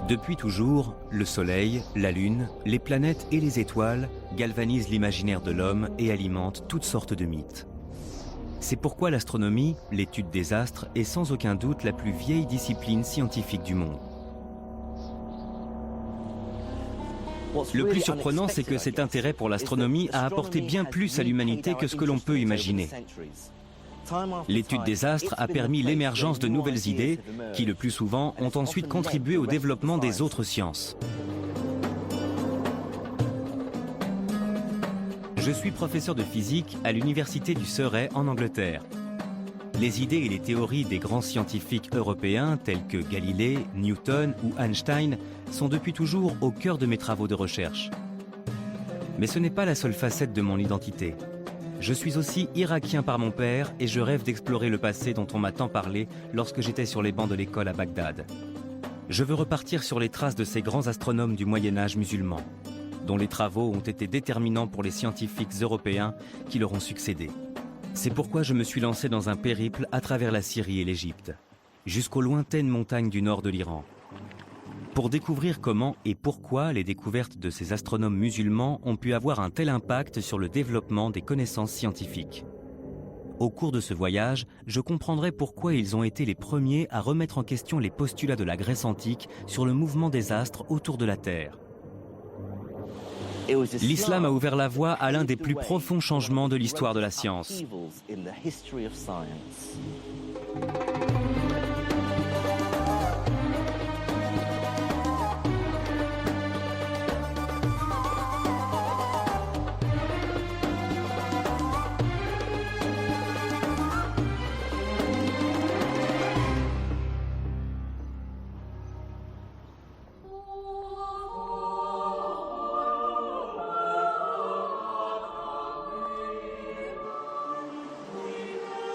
Depuis toujours, le Soleil, la Lune, les planètes et les étoiles galvanisent l'imaginaire de l'homme et alimentent toutes sortes de mythes. C'est pourquoi l'astronomie, l'étude des astres, est sans aucun doute la plus vieille discipline scientifique du monde. Le plus surprenant, c'est que cet intérêt pour l'astronomie a apporté bien plus à l'humanité que ce que l'on peut imaginer. L'étude des astres a permis l'émergence de nouvelles idées qui, le plus souvent, ont ensuite contribué au développement des autres sciences. Je suis professeur de physique à l'université du Surrey en Angleterre. Les idées et les théories des grands scientifiques européens tels que Galilée, Newton ou Einstein sont depuis toujours au cœur de mes travaux de recherche. Mais ce n'est pas la seule facette de mon identité. Je suis aussi irakien par mon père et je rêve d'explorer le passé dont on m'a tant parlé lorsque j'étais sur les bancs de l'école à Bagdad. Je veux repartir sur les traces de ces grands astronomes du Moyen-Âge musulman, dont les travaux ont été déterminants pour les scientifiques européens qui leur ont succédé. C'est pourquoi je me suis lancé dans un périple à travers la Syrie et l'Égypte, jusqu'aux lointaines montagnes du nord de l'Iran, pour découvrir comment et pourquoi les découvertes de ces astronomes musulmans ont pu avoir un tel impact sur le développement des connaissances scientifiques. Au cours de ce voyage, je comprendrai pourquoi ils ont été les premiers à remettre en question les postulats de la Grèce antique sur le mouvement des astres autour de la Terre. L'islam a ouvert la voie à l'un des plus profonds changements de l'histoire de la science.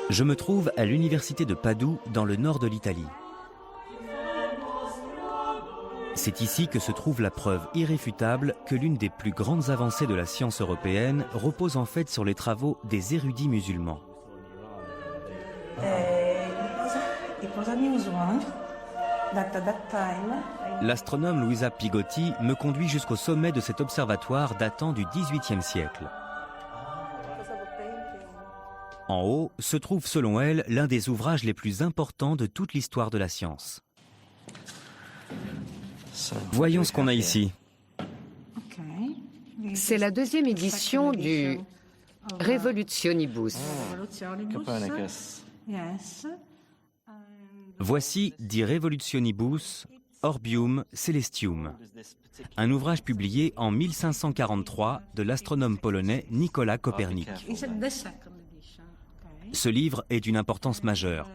Je me trouve à l'université de Padoue, dans le nord de l'Italie. C'est ici que se trouve la preuve irréfutable que l'une des plus grandes avancées de la science européenne repose en fait sur les travaux des érudits musulmans. L'astronome Luisa Pigotti me conduit jusqu'au sommet de cet observatoire datant du XVIIIe siècle. En haut se trouve selon elle l'un des ouvrages les plus importants de toute l'histoire de la science. Voyons ce qu'on a ici. C'est la deuxième édition du Revolutionibus. Voici Die Revolutionibus Orbium Celestium, un ouvrage publié en 1543 de l'astronome polonais Nicolas Copernic. Ce livre est d'une importance majeure.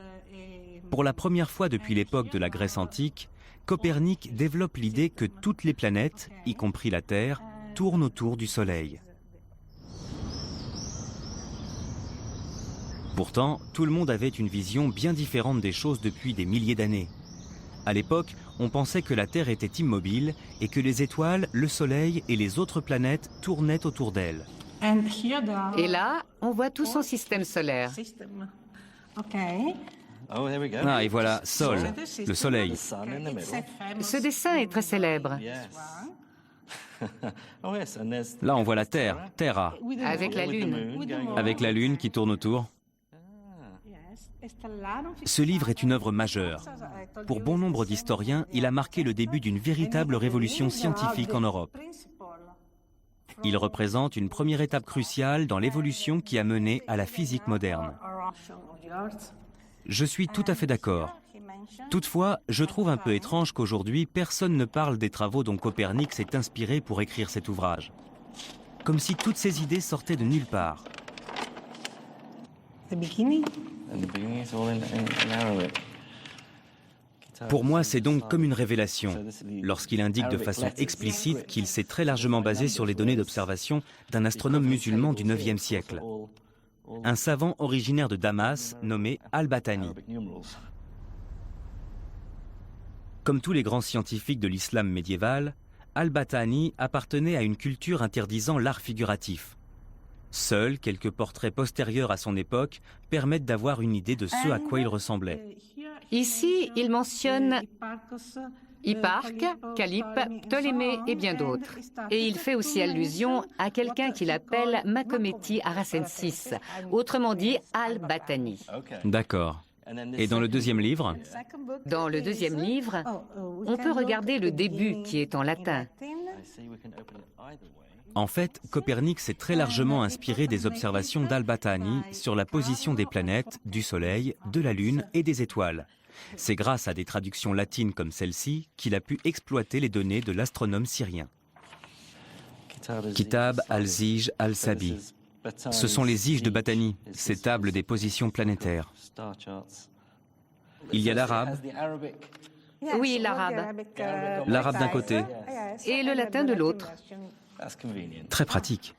Pour la première fois depuis l'époque de la Grèce antique, Copernic développe l'idée que toutes les planètes, y compris la Terre, tournent autour du Soleil. Pourtant, tout le monde avait une vision bien différente des choses depuis des milliers d'années. À l'époque, on pensait que la Terre était immobile et que les étoiles, le Soleil et les autres planètes tournaient autour d'elle. Et là, on voit tout son système solaire. Ah, et voilà, Sol, le Soleil. Ce dessin est très célèbre. Là, on voit la Terre, Terra, Avec la Lune. avec la Lune qui tourne autour. Ce livre est une œuvre majeure. Pour bon nombre d'historiens, il a marqué le début d'une véritable révolution scientifique en Europe. Il représente une première étape cruciale dans l'évolution qui a mené à la physique moderne. Je suis tout à fait d'accord. Toutefois, je trouve un peu étrange qu'aujourd'hui, personne ne parle des travaux dont Copernic s'est inspiré pour écrire cet ouvrage. Comme si toutes ces idées sortaient de nulle part. Pour moi, c'est donc comme une révélation, lorsqu'il indique de façon explicite qu'il s'est très largement basé sur les données d'observation d'un astronome musulman du IXe siècle, un savant originaire de Damas nommé Al-Battani. Comme tous les grands scientifiques de l'islam médiéval, Al-Battani appartenait à une culture interdisant l'art figuratif. Seuls quelques portraits postérieurs à son époque permettent d'avoir une idée de ce à quoi il ressemblait. Ici, il mentionne Hipparque, Calype, Ptolémée et bien d'autres. Et il fait aussi allusion à quelqu'un qu'il appelle Macométie Aracensis, autrement dit Al-Batani. D'accord. Et dans le deuxième livre? Dans le deuxième livre, on peut regarder le début qui est en latin. En fait, Copernic s'est très largement inspiré des observations d'Al-Batani sur la position des planètes, du Soleil, de la Lune et des étoiles. C'est grâce à des traductions latines comme celle-ci qu'il a pu exploiter les données de l'astronome syrien. Kitab al-Zij al-Sabi. Ce sont les Zijes de Batani, ces tables des positions planétaires. Il y a l'arabe. Oui, l'arabe. L'arabe d'un côté. Et le latin de l'autre. Très pratique.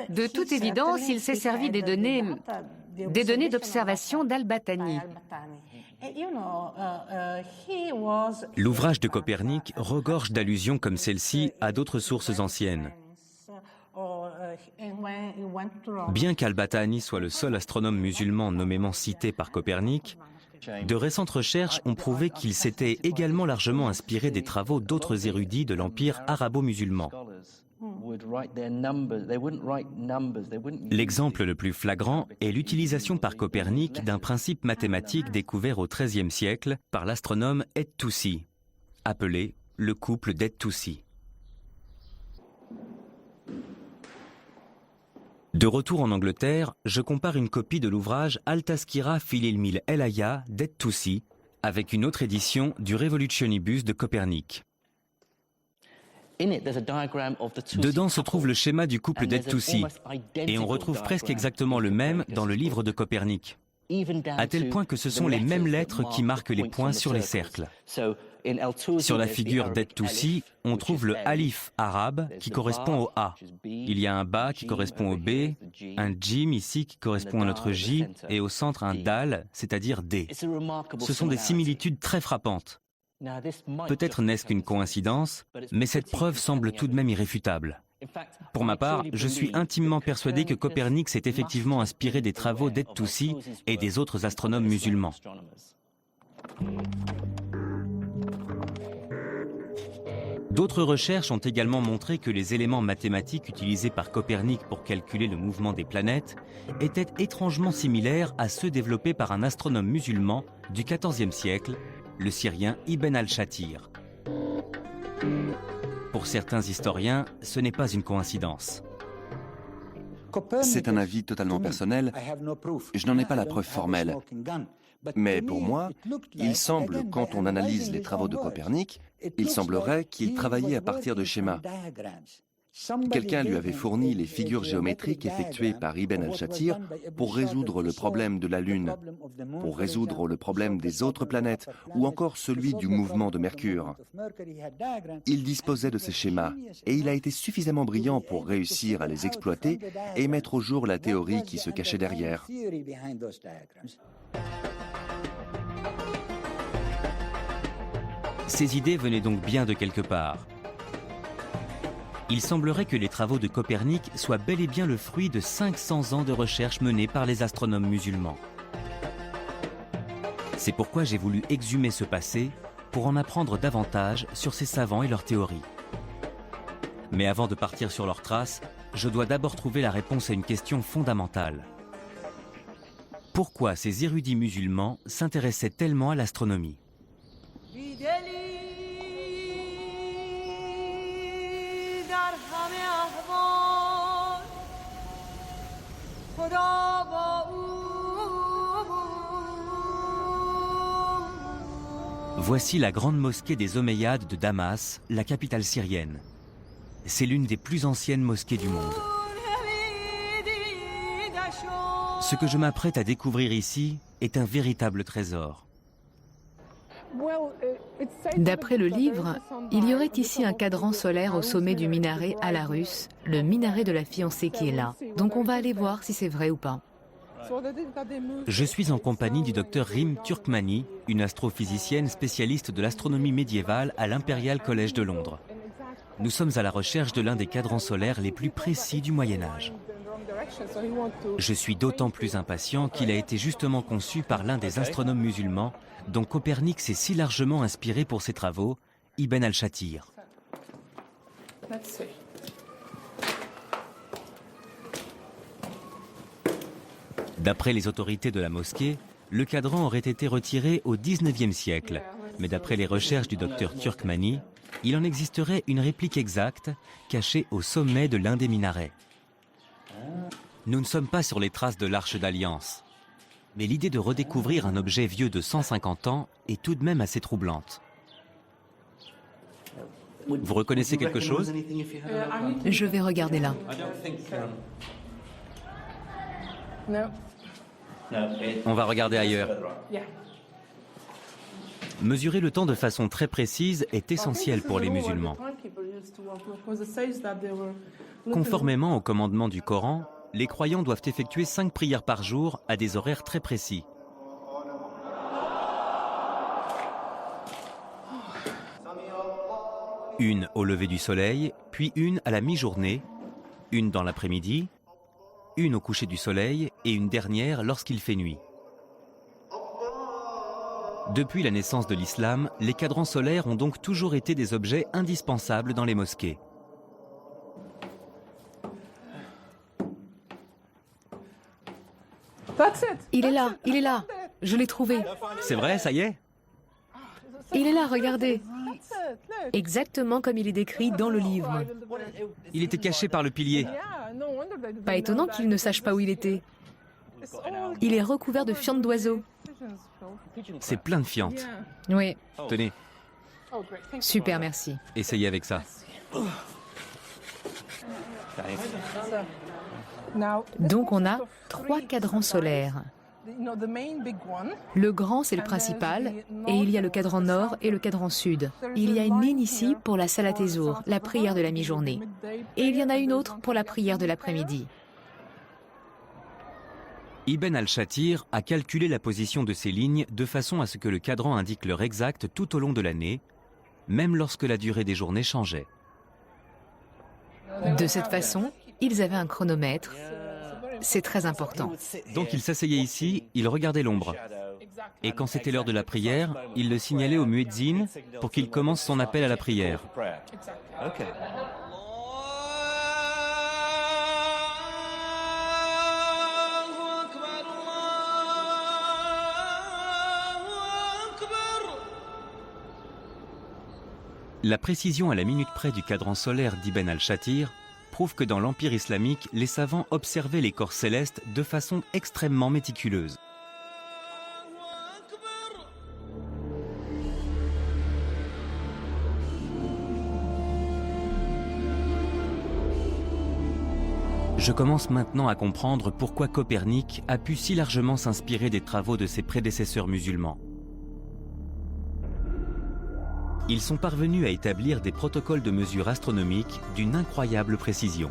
De toute évidence, il s'est servi des données d'observation d'Al-Batani. L'ouvrage de Copernic regorge d'allusions comme celle-ci à d'autres sources anciennes. Bien qu'Al-Batani soit le seul astronome musulman nommément cité par Copernic, de récentes recherches ont prouvé qu'il s'était également largement inspiré des travaux d'autres érudits de l'empire arabo-musulman. L'exemple le plus flagrant est l'utilisation par Copernic d'un principe mathématique découvert au XIIIe siècle par l'astronome et-Toussi, appelé le couple d'et-Toussi. De retour en Angleterre, je compare une copie de l'ouvrage Al-Tazkira fil ilmil el-Aya d'et-Toussi avec une autre édition du Revolutionibus de Copernic. Dedans se trouve le schéma du couple d'et-Toussi, et on retrouve presque exactement le même dans le livre de Copernic, à tel point que ce sont les mêmes lettres qui marquent les points sur les cercles. Sur la figure d'et-Toussi, on trouve le alif arabe qui correspond au A. Il y a un ba qui correspond au B, un jim ici qui correspond à notre J, et au centre un dal, c'est-à-dire D. Ce sont des similitudes très frappantes. Peut-être n'est-ce qu'une coïncidence, mais cette preuve semble tout de même irréfutable. Pour ma part, je suis intimement persuadé que Copernic s'est effectivement inspiré des travaux d'et-Toussi et des autres astronomes musulmans. D'autres recherches ont également montré que les éléments mathématiques utilisés par Copernic pour calculer le mouvement des planètes étaient étrangement similaires à ceux développés par un astronome musulman du XIVe siècle, le Syrien Ibn al-Shatir. Pour certains historiens, ce n'est pas une coïncidence. C'est un avis totalement personnel, je n'en ai pas la preuve formelle. Mais pour moi, il semble, quand on analyse les travaux de Copernic, il semblerait qu'il travaillait à partir de schémas. Quelqu'un lui avait fourni les figures géométriques effectuées par Ibn al-Shatir pour résoudre le problème de la Lune, pour résoudre le problème des autres planètes ou encore celui du mouvement de Mercure. Il disposait de ces schémas et il a été suffisamment brillant pour réussir à les exploiter et mettre au jour la théorie qui se cachait derrière. Ces idées venaient donc bien de quelque part. Il semblerait que les travaux de Copernic soient bel et bien le fruit de 500 ans de recherche menée par les astronomes musulmans. C'est pourquoi j'ai voulu exhumer ce passé pour en apprendre davantage sur ces savants et leurs théories. Mais avant de partir sur leurs traces, je dois d'abord trouver la réponse à une question fondamentale. Pourquoi ces érudits musulmans s'intéressaient tellement à l'astronomie ? Voici la grande mosquée des Omeyyades de Damas, la capitale syrienne. C'est l'une des plus anciennes mosquées du monde. Ce que je m'apprête à découvrir ici est un véritable trésor. D'après le livre, il y aurait ici un cadran solaire au sommet du minaret à la russe, le minaret de la fiancée qui est là. Donc on va aller voir si c'est vrai ou pas. Je suis en compagnie du docteur Rim Turkmani, une astrophysicienne spécialiste de l'astronomie médiévale à l'Imperial College de Londres. Nous sommes à la recherche de l'un des cadrans solaires les plus précis du Moyen-Âge. Je suis d'autant plus impatient qu'il a été justement conçu par l'un des astronomes musulmans dont Copernic s'est si largement inspiré pour ses travaux Ibn al-Shatir. D'après les autorités de la mosquée, le cadran aurait été retiré au XIXe siècle. Mais d'après les recherches du docteur Turkmani, il en existerait une réplique exacte cachée au sommet de l'un des minarets. Nous ne sommes pas sur les traces de l'Arche d'Alliance. Mais l'idée de redécouvrir un objet vieux de 150 ans est tout de même assez troublante. Vous reconnaissez quelque chose? Je vais regarder là. On va regarder ailleurs. Mesurer le temps de façon très précise est essentiel pour les musulmans. Conformément au commandement du Coran, les croyants doivent effectuer 5 prières par jour à des horaires très précis. Une au lever du soleil, puis une à la mi-journée, une dans l'après-midi, une au coucher du soleil et une dernière lorsqu'il fait nuit. Depuis la naissance de l'islam, les cadrans solaires ont donc toujours été des objets indispensables dans les mosquées. Il est là, je l'ai trouvé. C'est vrai, ça y est? Il est là, regardez. Exactement comme il est décrit dans le livre. Il était caché par le pilier. Pas étonnant qu'il ne sache pas où il était. Il est recouvert de fientes d'oiseaux. C'est plein de fientes. Oui, Tenez, super, merci. essayez avec ça. Donc on a 3 cadrans solaires. Le grand, c'est le principal, et il y a le cadran nord et le cadran sud. Il y a une ligne ici pour la Salat Ezour, la prière de la mi-journée. Et il y en a une autre pour la prière de l'après-midi. Ibn al-Shatir a calculé la position de ces lignes de façon à ce que le cadran indique l'heure exacte tout au long de l'année, même lorsque la durée des journées changeait. De cette façon, ils avaient un chronomètre. C'est très important. Donc il s'asseyait ici, il regardait l'ombre. Et quand c'était l'heure de la prière, il le signalait au muezzin pour qu'il commence son appel à la prière. La précision à la minute près du cadran solaire d'Ibn al-Shatir prouve que dans l'Empire islamique, les savants observaient les corps célestes de façon extrêmement méticuleuse. Je commence maintenant à comprendre pourquoi Copernic a pu si largement s'inspirer des travaux de ses prédécesseurs musulmans. Ils sont parvenus à établir des protocoles de mesure astronomique d'une incroyable précision.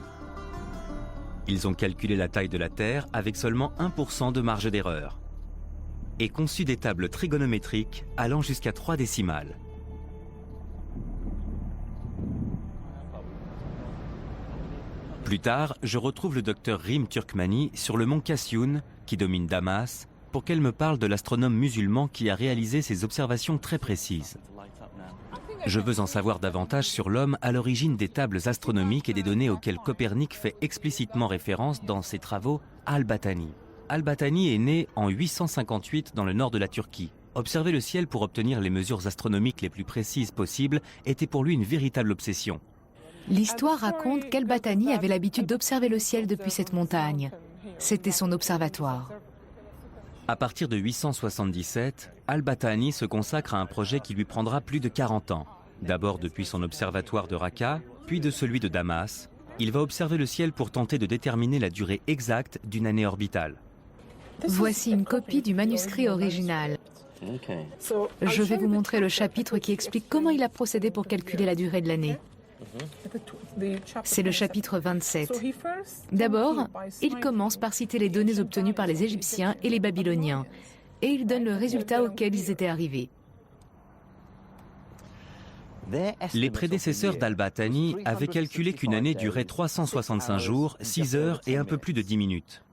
Ils ont calculé la taille de la Terre avec seulement 1% de marge d'erreur et conçu des tables trigonométriques allant jusqu'à 3 décimales. Plus tard, je retrouve le docteur Rim Turkmani sur le mont Kasyoun, qui domine Damas, pour qu'elle me parle de l'astronome musulman qui a réalisé ces observations très précises. Je veux en savoir davantage sur l'homme à l'origine des tables astronomiques et des données auxquelles Copernic fait explicitement référence dans ses travaux Al-Battani. Al-Battani est né en 858 dans le nord de la Turquie. Observer le ciel pour obtenir les mesures astronomiques les plus précises possibles était pour lui une véritable obsession. L'histoire raconte qu'Al-Battani avait l'habitude d'observer le ciel depuis cette montagne. C'était son observatoire. À partir de 877, Al-Battani se consacre à un projet qui lui prendra plus de 40 ans. D'abord depuis son observatoire de Raqqa, puis de celui de Damas. Il va observer le ciel pour tenter de déterminer la durée exacte d'une année orbitale. Voici une copie du manuscrit original. Je vais vous montrer le chapitre qui explique comment il a procédé pour calculer la durée de l'année. C'est le chapitre 27. D'abord, il commence par citer les données obtenues par les Égyptiens et les Babyloniens, et il donne le résultat auquel ils étaient arrivés. Les prédécesseurs d'Al-Battani avaient calculé qu'une année durait 365 jours, 6 heures et un peu plus de 10 minutes.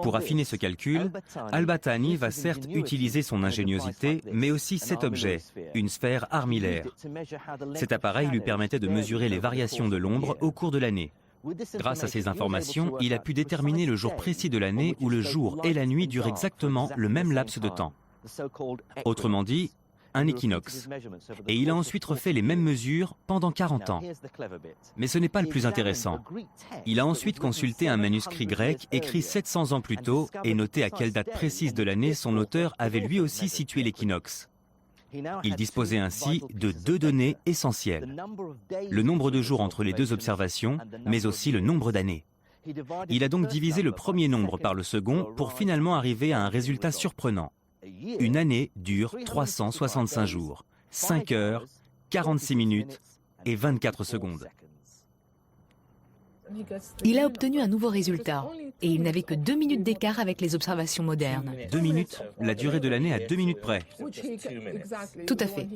Pour affiner ce calcul, Al-Battani va certes utiliser son ingéniosité, mais aussi cet objet, une sphère armillaire. Cet appareil lui permettait de mesurer les variations de l'ombre au cours de l'année. Grâce à ces informations, il a pu déterminer le jour précis de l'année où le jour et la nuit durent exactement le même laps de temps. Autrement dit, un équinoxe. Et il a ensuite refait les mêmes mesures pendant 40 ans. Mais ce n'est pas le plus intéressant. Il a ensuite consulté un manuscrit grec écrit 700 ans plus tôt et noté à quelle date précise de l'année son auteur avait lui aussi situé l'équinoxe. Il disposait ainsi de 2 données essentielles. Le nombre de jours entre les 2 observations, mais aussi le nombre d'années. Il a donc divisé le premier nombre par le second pour finalement arriver à un résultat surprenant. Une année dure 365 jours, 5 heures, 46 minutes et 24 secondes. Il a obtenu un nouveau résultat et il n'avait que 2 minutes d'écart avec les observations modernes. 2 minutes, la durée de l'année à 2 minutes près. Tout à fait.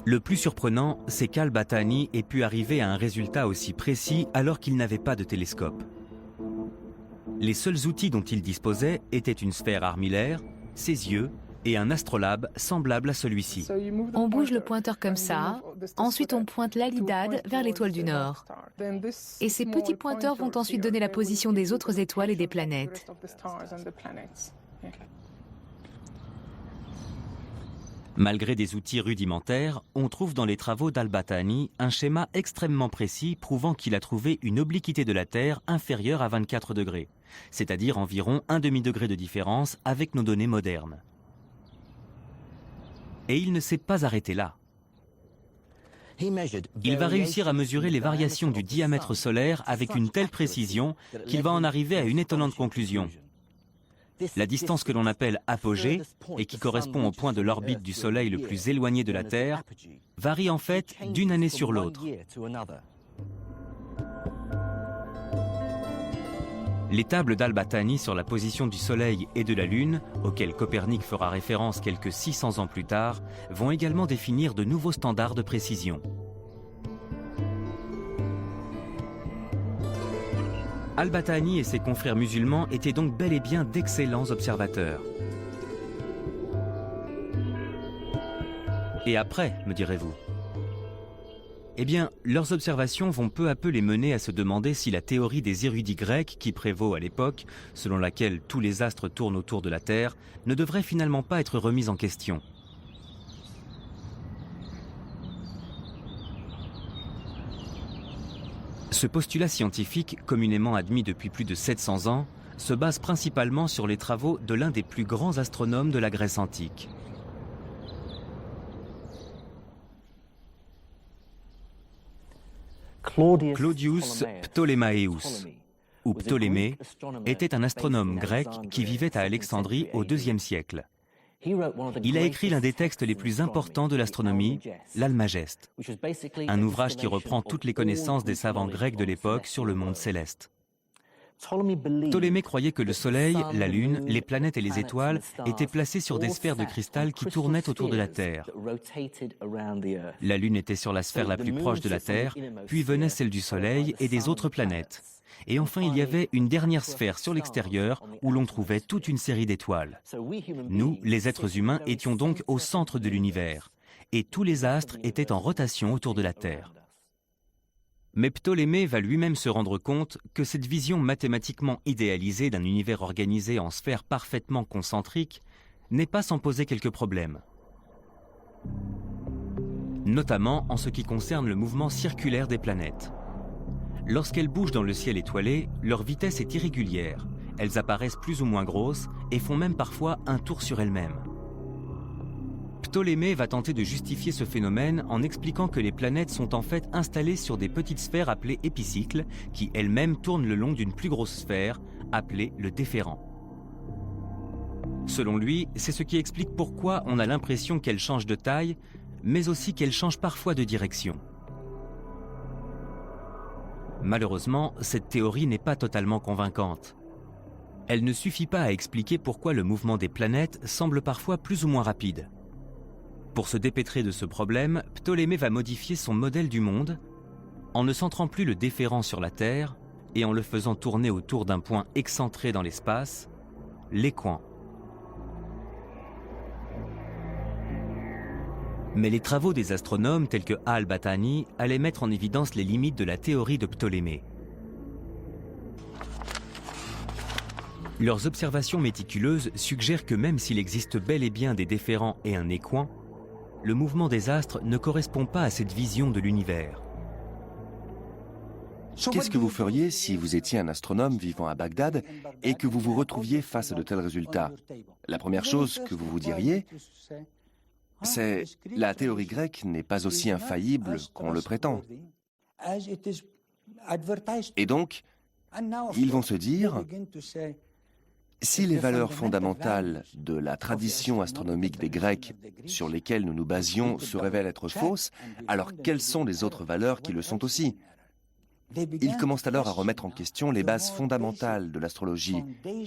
Le plus surprenant, c'est qu'Al-Battani ait pu arriver à un résultat aussi précis alors qu'il n'avait pas de télescope. Les seuls outils dont il disposait étaient une sphère armillaire, ses yeux et un astrolabe semblable à celui-ci. On bouge le pointeur comme ça, ensuite on pointe l'Alidade vers l'étoile du Nord. Et ces petits pointeurs vont ensuite donner la position des autres étoiles et des planètes. Malgré des outils rudimentaires, on trouve dans les travaux d'Al-Battani un schéma extrêmement précis prouvant qu'il a trouvé une obliquité de la Terre inférieure à 24 degrés, c'est-à-dire environ un demi-degré de différence avec nos données modernes. Et il ne s'est pas arrêté là. Il va réussir à mesurer les variations du diamètre solaire avec une telle précision qu'il va en arriver à une étonnante conclusion. La distance que l'on appelle apogée, et qui correspond au point de l'orbite du Soleil le plus éloigné de la Terre, varie en fait d'une année sur l'autre. Les tables d'Al-Battani sur la position du Soleil et de la Lune, auxquelles Copernic fera référence quelques 600 ans plus tard, vont également définir de nouveaux standards de précision. Al-Battani et ses confrères musulmans étaient donc bel et bien d'excellents observateurs. Et après, me direz-vous? Eh bien, leurs observations vont peu à peu les mener à se demander si la théorie des érudits grecs qui prévaut à l'époque, selon laquelle tous les astres tournent autour de la Terre, ne devrait finalement pas être remise en question. Ce postulat scientifique, communément admis depuis plus de 700 ans, se base principalement sur les travaux de l'un des plus grands astronomes de la Grèce antique. Claudius Ptolémaeus, ou Ptolémée, était un astronome grec qui vivait à Alexandrie au IIe siècle. Il a écrit l'un des textes les plus importants de l'astronomie, l'Almageste, un ouvrage qui reprend toutes les connaissances des savants grecs de l'époque sur le monde céleste. Ptolémée croyait que le Soleil, la Lune, les planètes et les étoiles étaient placés sur des sphères de cristal qui tournaient autour de la Terre. La Lune était sur la sphère la plus proche de la Terre, puis venait celle du Soleil et des autres planètes. Et enfin, il y avait une dernière sphère sur l'extérieur où l'on trouvait toute une série d'étoiles. Nous, les êtres humains, étions donc au centre de l'univers, et tous les astres étaient en rotation autour de la Terre. Mais Ptolémée va lui-même se rendre compte que cette vision mathématiquement idéalisée d'un univers organisé en sphères parfaitement concentriques n'est pas sans poser quelques problèmes. Notamment en ce qui concerne le mouvement circulaire des planètes. Lorsqu'elles bougent dans le ciel étoilé, leur vitesse est irrégulière. Elles apparaissent plus ou moins grosses et font même parfois un tour sur elles-mêmes. Ptolémée va tenter de justifier ce phénomène en expliquant que les planètes sont en fait installées sur des petites sphères appelées épicycles, qui elles-mêmes tournent le long d'une plus grosse sphère, appelée le déférent. Selon lui, c'est ce qui explique pourquoi on a l'impression qu'elles changent de taille, mais aussi qu'elles changent parfois de direction. Malheureusement, cette théorie n'est pas totalement convaincante. elle ne suffit pas à expliquer pourquoi le mouvement des planètes semble parfois plus ou moins rapide. Pour se dépêtrer de ce problème, Ptolémée va modifier son modèle du monde en ne centrant plus le déférent sur la Terre et en le faisant tourner autour d'un point excentré dans l'espace, l'équant. Mais les travaux des astronomes tels que Al-Battani allaient mettre en évidence les limites de la théorie de Ptolémée. Leurs observations méticuleuses suggèrent que même s'il existe bel et bien des déférents et un équant, le mouvement des astres ne correspond pas à cette vision de l'univers. Qu'est-ce que vous feriez si vous étiez un astronome vivant à Bagdad et que vous vous retrouviez face à de tels résultats? La première chose que vous vous diriez, c'est « la théorie grecque n'est pas aussi infaillible qu'on le prétend ». Et donc, ils vont se dire, si les valeurs fondamentales de la tradition astronomique des Grecs sur lesquelles nous nous basions se révèlent être fausses, alors quelles sont les autres valeurs qui le sont aussi? Ils commencent alors à remettre en question les bases fondamentales de l'astrologie,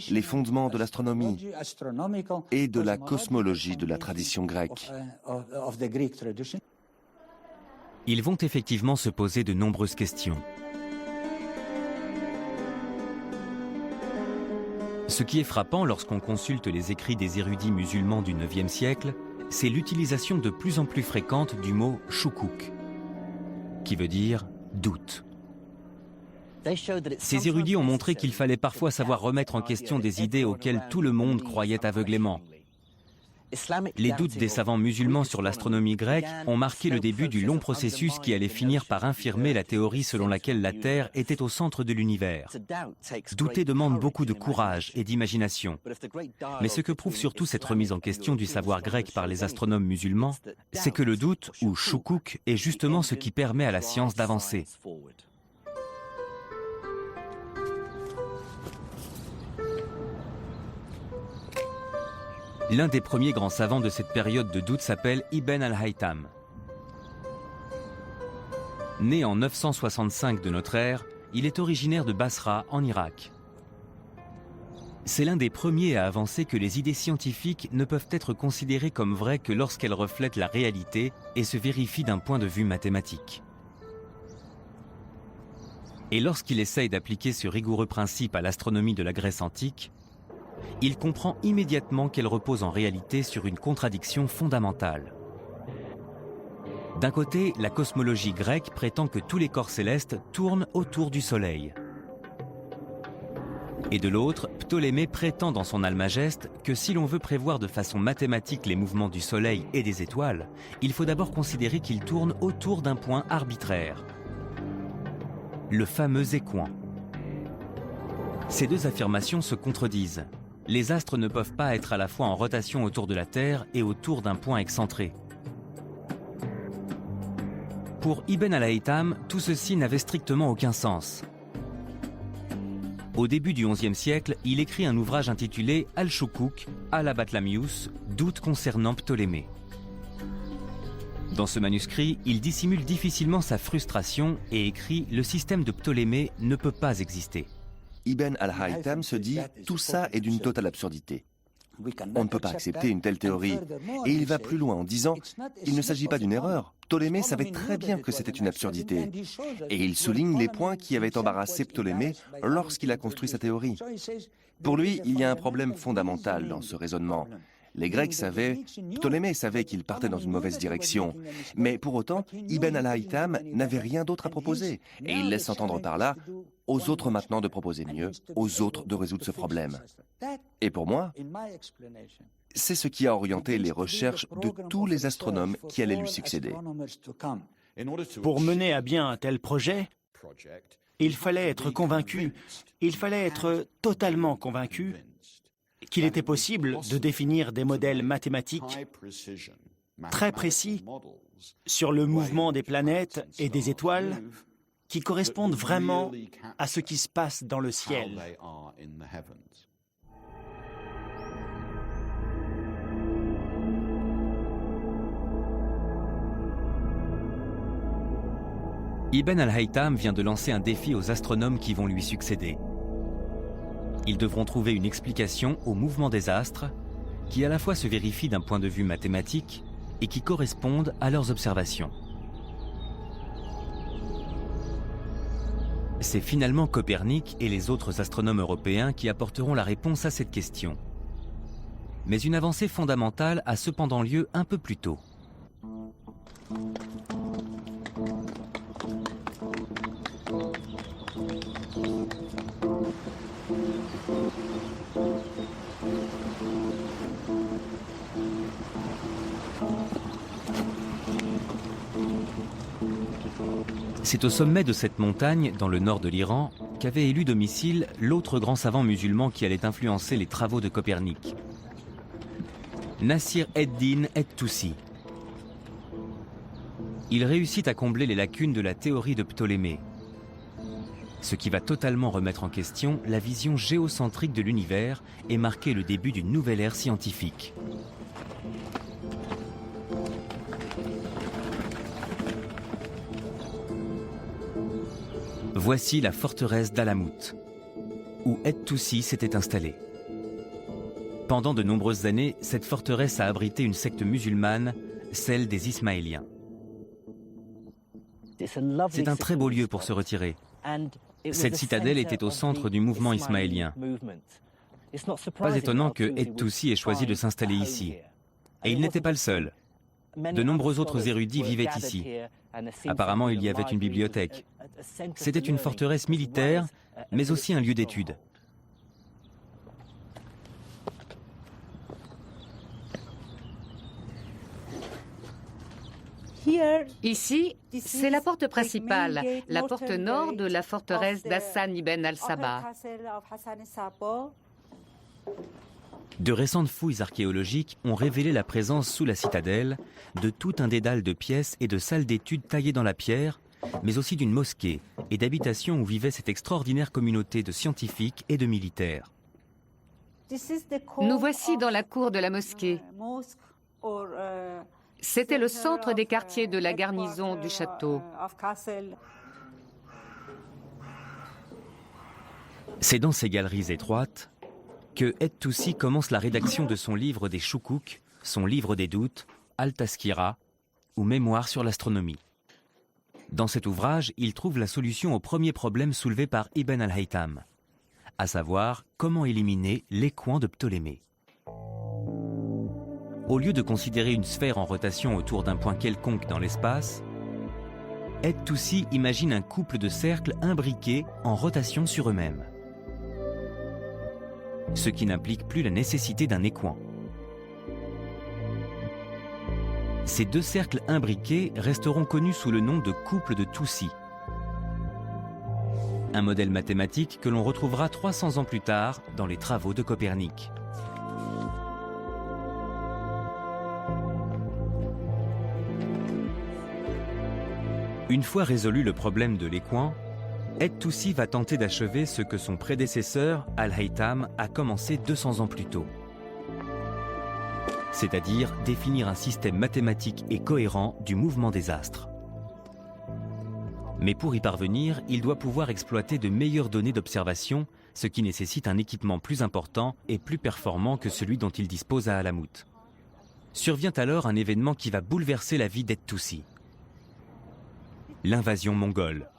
les fondements de l'astronomie et de la cosmologie de la tradition grecque. Ils vont effectivement se poser de nombreuses questions. Ce qui est frappant lorsqu'on consulte les écrits des érudits musulmans du IXe siècle, c'est l'utilisation de plus en plus fréquente du mot « shukuk », qui veut dire « doute ». Ces érudits ont montré qu'il fallait parfois savoir remettre en question des idées auxquelles tout le monde croyait aveuglément. Les doutes des savants musulmans sur l'astronomie grecque ont marqué le début du long processus qui allait finir par infirmer la théorie selon laquelle la Terre était au centre de l'univers. Douter demande beaucoup de courage et d'imagination. Mais ce que prouve surtout cette remise en question du savoir grec par les astronomes musulmans, c'est que le doute, ou shukuk, est justement ce qui permet à la science d'avancer. L'un des premiers grands savants de cette période de doute s'appelle Ibn al-Haytham. Né en 965 de notre ère, il est originaire de Basra, en Irak. C'est l'un des premiers à avancer que les idées scientifiques ne peuvent être considérées comme vraies que lorsqu'elles reflètent la réalité et se vérifient d'un point de vue mathématique. Et lorsqu'il essaye d'appliquer ce rigoureux principe à l'astronomie de la Grèce antique, il comprend immédiatement qu'elle repose en réalité sur une contradiction fondamentale. D'un côté, la cosmologie grecque prétend que tous les corps célestes tournent autour du Soleil. Et de l'autre, Ptolémée prétend dans son Almageste que si l'on veut prévoir de façon mathématique les mouvements du Soleil et des étoiles, il faut d'abord considérer qu'ils tournent autour d'un point arbitraire, le fameux équant. Ces deux affirmations se contredisent. Les astres ne peuvent pas être à la fois en rotation autour de la Terre et autour d'un point excentré. Pour Ibn al-Haytham, tout ceci n'avait strictement aucun sens. Au début du XIe siècle, il écrit un ouvrage intitulé Al-Shukuk, Al-Batlamius, doute concernant Ptolémée. Dans ce manuscrit, il dissimule difficilement sa frustration et écrit « Le système de Ptolémée ne peut pas exister ». Ibn al-Haytham se dit « Tout ça est d'une totale absurdité. On ne peut pas accepter une telle théorie. » Et il va plus loin en disant « Il ne s'agit pas d'une erreur. Ptolémée savait très bien que c'était une absurdité. » Et il souligne les points qui avaient embarrassé Ptolémée lorsqu'il a construit sa théorie. Pour lui, il y a un problème fondamental dans ce raisonnement. Les Grecs savaient, Ptolémée savait qu'il partait dans une mauvaise direction. Mais pour autant, Ibn al-Haytham n'avait rien d'autre à proposer. Et il laisse entendre par là, aux autres maintenant de proposer mieux, aux autres de résoudre ce problème. Et pour moi, c'est ce qui a orienté les recherches de tous les astronomes qui allaient lui succéder. Pour mener à bien un tel projet, il fallait être convaincu, il fallait être totalement convaincu qu'il était possible de définir des modèles mathématiques très précis sur le mouvement des planètes et des étoiles qui correspondent vraiment à ce qui se passe dans le ciel. Ibn al-Haytham vient de lancer un défi aux astronomes qui vont lui succéder. Ils devront trouver une explication au mouvement des astres qui à la fois se vérifie d'un point de vue mathématique et qui correspondent à leurs observations. C'est finalement Copernic et les autres astronomes européens qui apporteront la réponse à cette question. Mais une avancée fondamentale a cependant lieu un peu plus tôt. C'est au sommet de cette montagne, dans le nord de l'Iran, qu'avait élu domicile l'autre grand savant musulman qui allait influencer les travaux de Copernic, Nasir ed-Din et-Toussi. Il réussit à combler les lacunes de la théorie de Ptolémée, ce qui va totalement remettre en question la vision géocentrique de l'univers et marquer le début d'une nouvelle ère scientifique. Voici la forteresse d'Alamout, où et-Toussi s'était installé. Pendant de nombreuses années, cette forteresse a abrité une secte musulmane, celle des Ismaéliens. C'est un très beau lieu pour se retirer. Cette citadelle était au centre du mouvement ismaélien. Pas étonnant que et-Toussi ait choisi de s'installer ici. Et il n'était pas le seul. De nombreux autres érudits vivaient ici. Apparemment, il y avait une bibliothèque. C'était une forteresse militaire, mais aussi un lieu d'étude. Ici, c'est la porte principale, la porte nord de la forteresse d'Hassan ibn al-Sabah. De récentes fouilles archéologiques ont révélé la présence sous la citadelle de tout un dédale de pièces et de salles d'études taillées dans la pierre, mais aussi d'une mosquée et d'habitations où vivait cette extraordinaire communauté de scientifiques et de militaires. Nous voici dans la cour de la mosquée. C'était le centre des quartiers de la garnison du château. C'est dans ces galeries étroites que et-Toussi commence la rédaction de son livre des Choukouk, son livre des doutes, Al-Tazkira, ou Mémoire sur l'astronomie. Dans cet ouvrage, il trouve la solution au premier problème soulevé par Ibn al-Haytham, à savoir comment éliminer les coins de Ptolémée. Au lieu de considérer une sphère en rotation autour d'un point quelconque dans l'espace, et-Toussi imagine un couple de cercles imbriqués en rotation sur eux-mêmes, ce qui n'implique plus la nécessité d'un écoin. Ces deux cercles imbriqués resteront connus sous le nom de couple de Toussi, un modèle mathématique que l'on retrouvera 300 ans plus tard dans les travaux de Copernic. Une fois résolu le problème de l'écoin, et-Toussi va tenter d'achever ce que son prédécesseur, Al-Haytham, a commencé 200 ans plus tôt. C'est-à-dire définir un système mathématique et cohérent du mouvement des astres. Mais pour y parvenir, il doit pouvoir exploiter de meilleures données d'observation, ce qui nécessite un équipement plus important et plus performant que celui dont il dispose à Alamout. Survient alors un événement qui va bouleverser la vie d'et-Toussi. L'invasion mongole.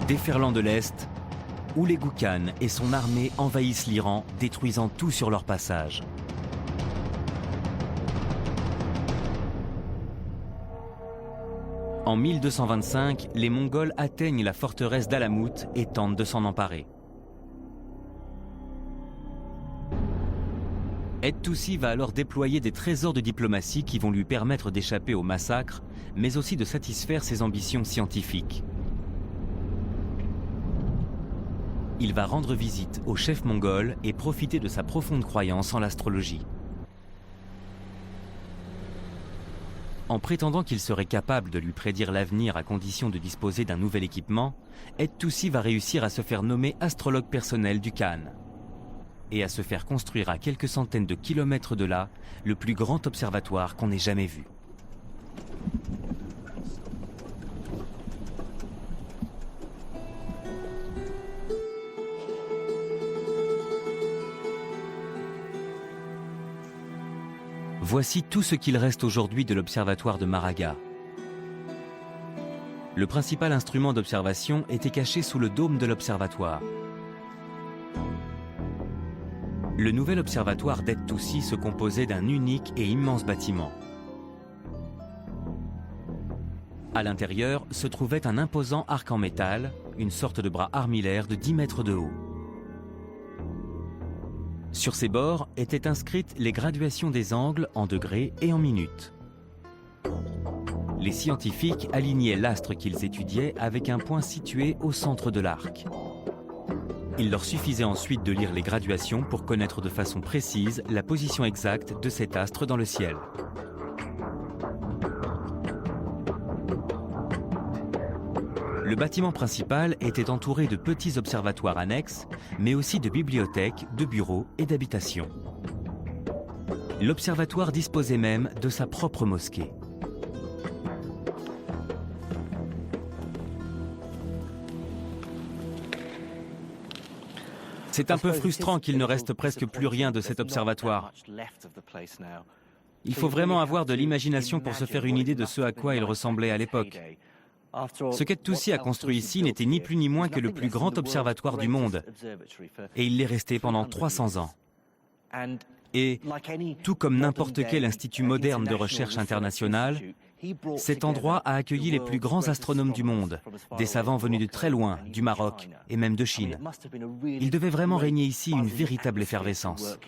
Déferlant de l'Est, Oulégou Khan et son armée envahissent l'Iran, détruisant tout sur leur passage. En 1225, les Mongols atteignent la forteresse d'Alamout et tentent de s'en emparer. Et-Toussi va alors déployer des trésors de diplomatie qui vont lui permettre d'échapper au massacre, mais aussi de satisfaire ses ambitions scientifiques. Il va rendre visite au chef mongol et profiter de sa profonde croyance en l'astrologie. En prétendant qu'il serait capable de lui prédire l'avenir à condition de disposer d'un nouvel équipement, et-Toussi va réussir à se faire nommer astrologue personnel du Khan et à se faire construire à quelques centaines de kilomètres de là le plus grand observatoire qu'on ait jamais vu. Voici tout ce qu'il reste aujourd'hui de l'observatoire de Maraga. Le principal instrument d'observation était caché sous le dôme de l'observatoire. Le nouvel observatoire d'Et-Toussi se composait d'un unique et immense bâtiment. À l'intérieur se trouvait un imposant arc en métal, une sorte de bras armillaire de 10 mètres de haut. Sur ses bords étaient inscrites les graduations des angles en degrés et en minutes. Les scientifiques alignaient l'astre qu'ils étudiaient avec un point situé au centre de l'arc. Il leur suffisait ensuite de lire les graduations pour connaître de façon précise la position exacte de cet astre dans le ciel. Le bâtiment principal était entouré de petits observatoires annexes, mais aussi de bibliothèques, de bureaux et d'habitations. L'observatoire disposait même de sa propre mosquée. C'est un peu frustrant qu'il ne reste presque plus rien de cet observatoire. Il faut vraiment avoir de l'imagination pour se faire une idée de ce à quoi il ressemblait à l'époque. Ce qu'Et-Toussi a construit ici n'était ni plus ni moins que le plus grand observatoire du monde. Et il l'est resté pendant 300 ans. Et, tout comme n'importe quel institut moderne de recherche international, cet endroit a accueilli les plus grands astronomes du monde, des savants venus de très loin, du Maroc et même de Chine. Il devait vraiment régner ici une véritable effervescence.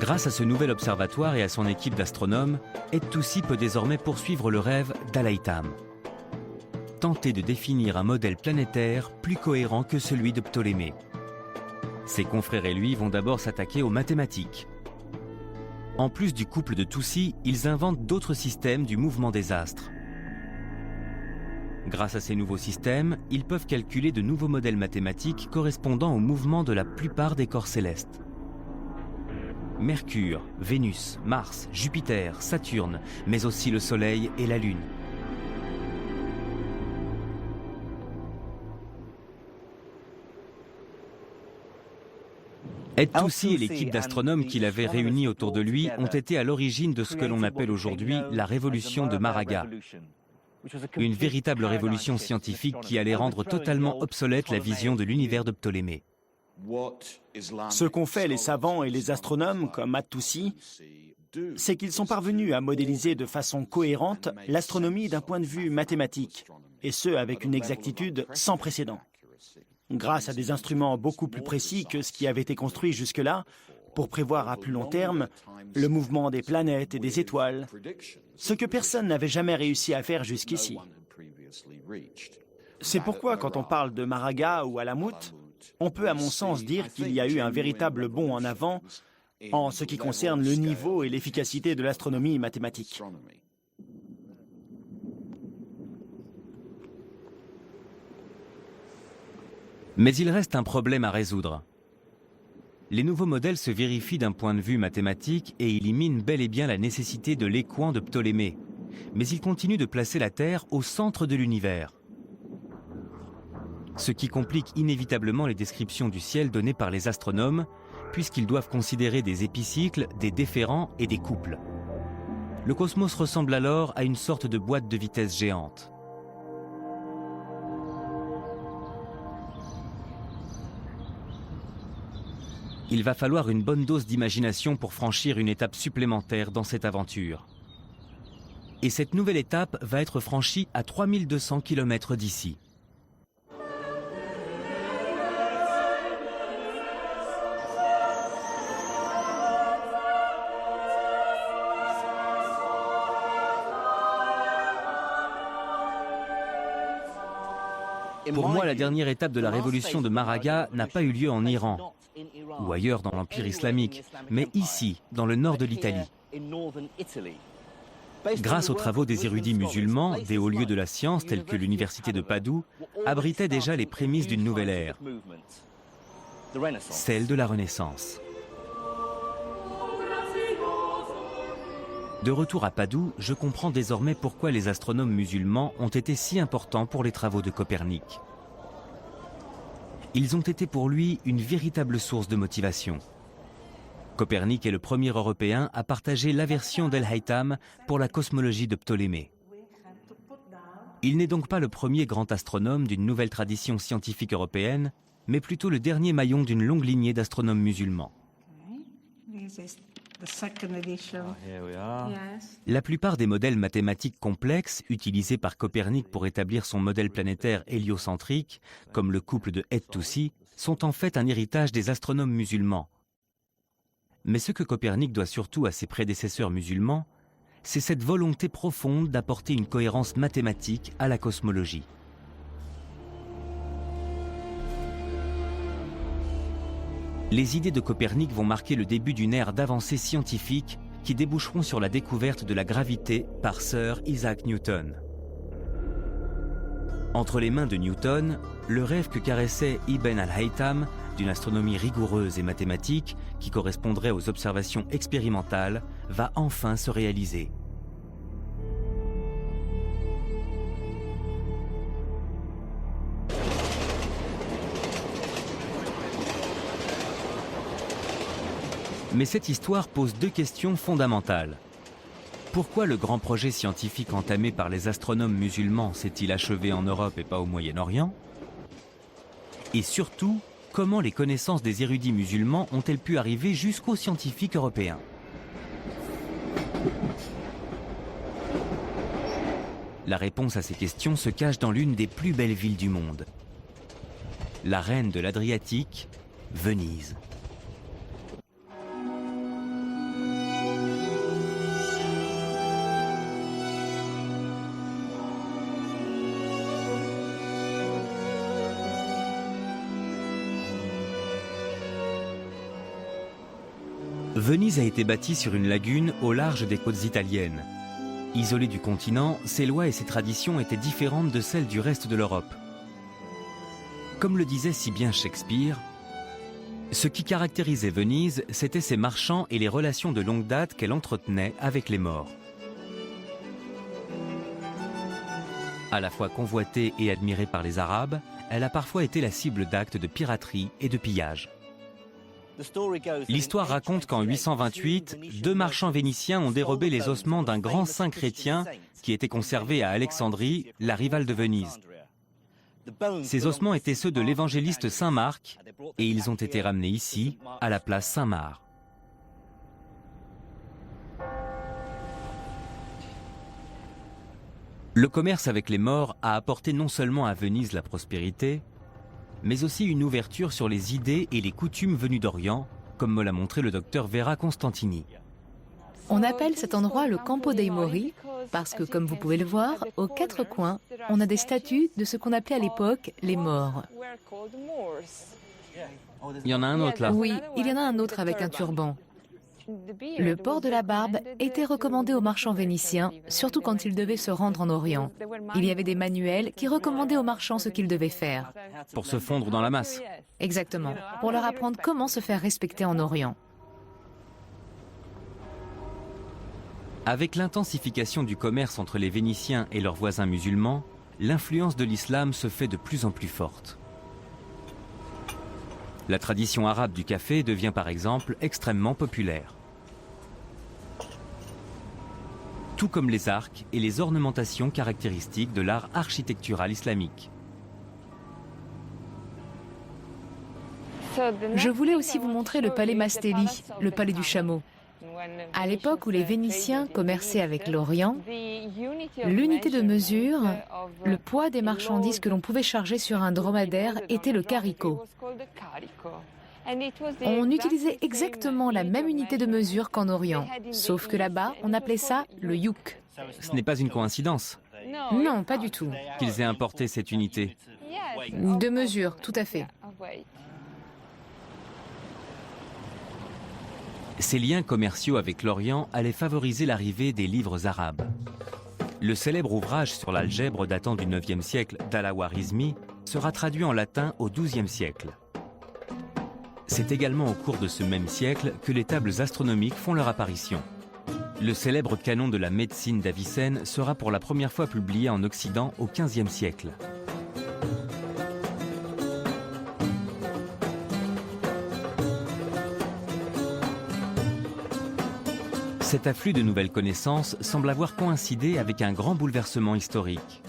Grâce à ce nouvel observatoire et à son équipe d'astronomes, Et-Toussi peut désormais poursuivre le rêve d'Al-Haytham. Tenter de définir un modèle planétaire plus cohérent que celui de Ptolémée. Ses confrères et lui vont d'abord s'attaquer aux mathématiques. En plus du couple de Toussi, ils inventent d'autres systèmes du mouvement des astres. Grâce à ces nouveaux systèmes, ils peuvent calculer de nouveaux modèles mathématiques correspondant au mouvement de la plupart des corps célestes. Mercure, Vénus, Mars, Jupiter, Saturne, mais aussi le Soleil et la Lune. Et-Toussi et l'équipe d'astronomes qu'il avait réunis autour de lui ont été à l'origine de ce que l'on appelle aujourd'hui la révolution de Maraga. Une véritable révolution scientifique qui allait rendre totalement obsolète la vision de l'univers de Ptolémée. Ce qu'ont fait les savants et les astronomes comme At-Toussi, c'est qu'ils sont parvenus à modéliser de façon cohérente l'astronomie d'un point de vue mathématique, et ce avec une exactitude sans précédent. Grâce à des instruments beaucoup plus précis que ce qui avait été construit jusque-là, pour prévoir à plus long terme le mouvement des planètes et des étoiles, ce que personne n'avait jamais réussi à faire jusqu'ici. C'est pourquoi quand on parle de Maraga ou Alamut, on peut à mon sens dire qu'il y a eu un véritable bond en avant en ce qui concerne le niveau et l'efficacité de l'astronomie mathématique. Mais il reste un problème à résoudre. Les nouveaux modèles se vérifient d'un point de vue mathématique et éliminent bel et bien la nécessité de l'écoin de Ptolémée. Mais ils continuent de placer la Terre au centre de l'univers. Ce qui complique inévitablement les descriptions du ciel données par les astronomes, puisqu'ils doivent considérer des épicycles, des déférents et des couples. Le cosmos ressemble alors à une sorte de boîte de vitesse géante. Il va falloir une bonne dose d'imagination pour franchir une étape supplémentaire dans cette aventure. Et cette nouvelle étape va être franchie à 3200 km d'ici. Pour moi, la dernière étape de la révolution de Maraga n'a pas eu lieu en Iran ou ailleurs dans l'Empire islamique, mais ici, dans le nord de l'Italie. Grâce aux travaux des érudits musulmans, des hauts lieux de la science tels que l'université de Padoue abritaient déjà les prémices d'une nouvelle ère, celle de la Renaissance. De retour à Padoue, je comprends désormais pourquoi les astronomes musulmans ont été si importants pour les travaux de Copernic. Ils ont été pour lui une véritable source de motivation. Copernic est le premier Européen à partager l'aversion d'El-Haytham pour la cosmologie de Ptolémée. Il n'est donc pas le premier grand astronome d'une nouvelle tradition scientifique européenne, mais plutôt le dernier maillon d'une longue lignée d'astronomes musulmans. La plupart des modèles mathématiques complexes utilisés par Copernic pour établir son modèle planétaire héliocentrique, comme le couple de Het-Toussi, sont en fait un héritage des astronomes musulmans. Mais ce que Copernic doit surtout à ses prédécesseurs musulmans, c'est cette volonté profonde d'apporter une cohérence mathématique à la cosmologie. Les idées de Copernic vont marquer le début d'une ère d'avancées scientifiques qui déboucheront sur la découverte de la gravité par Sir Isaac Newton. Entre les mains de Newton, le rêve que caressait Ibn al-Haytham d'une astronomie rigoureuse et mathématique qui correspondrait aux observations expérimentales va enfin se réaliser. Mais cette histoire pose deux questions fondamentales. Pourquoi le grand projet scientifique entamé par les astronomes musulmans s'est-il achevé en Europe et pas au Moyen-Orient? Et surtout, comment les connaissances des érudits musulmans ont-elles pu arriver jusqu'aux scientifiques européens? La réponse à ces questions se cache dans l'une des plus belles villes du monde. La reine de l'Adriatique, Venise. Venise a été bâtie sur une lagune au large des côtes italiennes. Isolée du continent, ses lois et ses traditions étaient différentes de celles du reste de l'Europe. Comme le disait si bien Shakespeare, ce qui caractérisait Venise, c'était ses marchands et les relations de longue date qu'elle entretenait avec les morts. À la fois convoitée et admirée par les Arabes, elle a parfois été la cible d'actes de piraterie et de pillage. L'histoire raconte qu'en 828, deux marchands vénitiens ont dérobé les ossements d'un grand saint chrétien qui était conservé à Alexandrie, la rivale de Venise. Ces ossements étaient ceux de l'évangéliste Saint Marc et ils ont été ramenés ici, à la place Saint-Marc. Le commerce avec les morts a apporté non seulement à Venise la prospérité, mais aussi une ouverture sur les idées et les coutumes venues d'Orient, comme me l'a montré le docteur Vera Constantini. On appelle cet endroit le Campo dei Mori parce que, comme vous pouvez le voir, aux quatre coins, on a des statues de ce qu'on appelait à l'époque les morts. Il y en a un autre là. Oui, il y en a un autre avec un turban. Le port de la barbe était recommandé aux marchands vénitiens, surtout quand ils devaient se rendre en Orient. Il y avait des manuels qui recommandaient aux marchands ce qu'ils devaient faire. Pour se fondre dans la masse. Exactement, pour leur apprendre comment se faire respecter en Orient. Avec l'intensification du commerce entre les Vénitiens et leurs voisins musulmans, l'influence de l'islam se fait de plus en plus forte. La tradition arabe du café devient par exemple extrêmement populaire. Tout comme les arcs et les ornementations caractéristiques de l'art architectural islamique. Je voulais aussi vous montrer le palais Mastelli, le palais du chameau. À l'époque où les Vénitiens commerçaient avec l'Orient, l'unité de mesure, le poids des marchandises que l'on pouvait charger sur un dromadaire était le carico. On utilisait exactement la même unité de mesure qu'en Orient, sauf que là-bas, on appelait ça le youk. Ce n'est pas une coïncidence Non, pas du tout. qu'ils aient importé cette unité. De mesure, tout à fait. Ces liens commerciaux avec l'Orient allaient favoriser l'arrivée des livres arabes. Le célèbre ouvrage sur l'algèbre datant du IXe siècle d'Al-Khwarizmi sera traduit en latin au XIIe siècle. C'est également au cours de ce même siècle que les tables astronomiques font leur apparition. Le célèbre canon de la médecine d'Avicenne sera pour la première fois publié en Occident au XVe siècle. Cet afflux de nouvelles connaissances semble avoir coïncidé avec un grand bouleversement historique.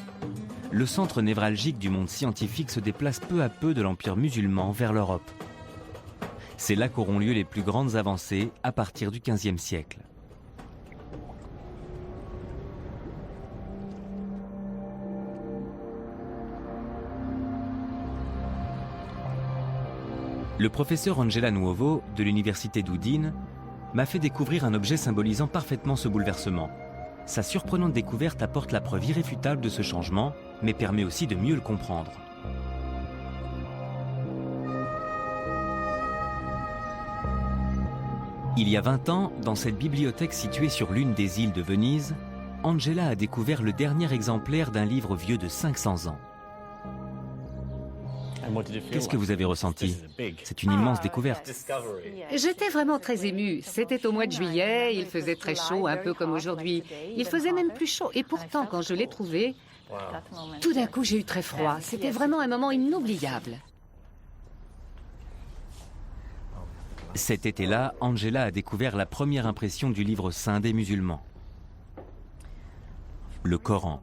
Le centre névralgique du monde scientifique se déplace peu à peu de l'empire musulman vers l'Europe. C'est là qu'auront lieu les plus grandes avancées à partir du XVe siècle. Le professeur Angela Nuovo de l'université d'Udine m'a fait découvrir un objet symbolisant parfaitement ce bouleversement. Sa surprenante découverte apporte la preuve irréfutable de ce changement, mais permet aussi de mieux le comprendre. Il y a 20 ans, dans cette bibliothèque située sur l'une des îles de Venise, Angela a découvert le dernier exemplaire d'un livre vieux de 500 ans. Qu'est-ce que vous avez ressenti? C'est une immense découverte. J'étais vraiment très émue. C'était au mois de juillet, il faisait très chaud, un peu comme aujourd'hui. Il faisait même plus chaud. Et pourtant, quand je l'ai trouvé, tout d'un coup, j'ai eu très froid. C'était vraiment un moment inoubliable. Cet été-là, Angela a découvert la première impression du livre saint des musulmans, le Coran.